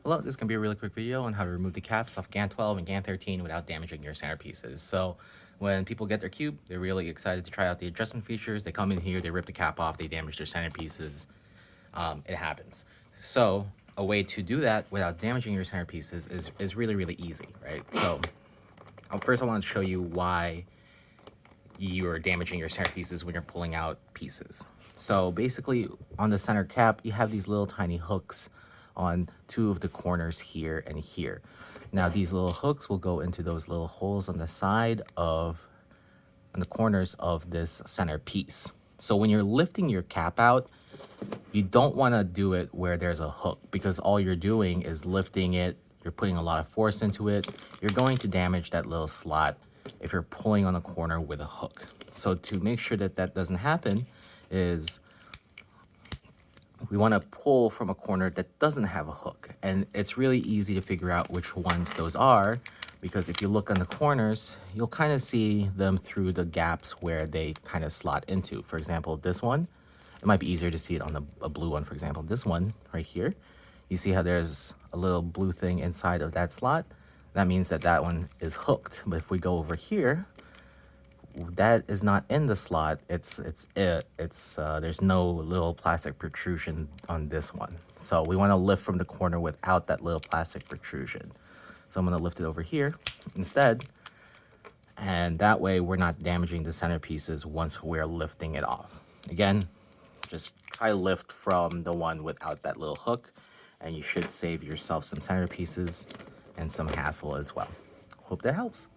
Hello, this is going to be a really quick video on how to remove the caps off GAN 12 and GAN 13 without damaging your centerpieces. So when people get their cube, they're really excited to try out the adjustment features. They come in here, they rip the cap off, they damage their centerpieces. It happens. So a way to do that without damaging your centerpieces is really, really easy, right? So first I want to show you why you're damaging your centerpieces when you're pulling out pieces. So basically on the center cap, you have these little tiny hooks on two of the corners here and here. Now these little hooks will go into those little holes on the side on the corners of this center piece. So when you're lifting your cap out, you don't want to do it where there's a hook, because all you're doing is lifting it. You're putting a lot of force into it. You're going to damage that little slot if you're pulling on a corner with a hook. So to make sure that that doesn't happen is we want to pull from a corner that doesn't have a hook. And it's really easy to figure out which ones those are, because if you look on the corners, you'll kind of see them through the gaps where they kind of slot into. For example, this one, it might be easier to see it on a blue one. For example, this one right here, you see how there's a little blue thing inside of that slot? That means that that one is hooked. But if we go over here, that is not in the slot. There's no little plastic protrusion on this one. So we want to lift from the corner without that little plastic protrusion. So I'm going to lift it over here instead, and that way we're not damaging the centerpieces once we're lifting it off. Again, just try lift from the one without that little hook, and you should save yourself some centerpieces and some hassle as well. Hope that helps.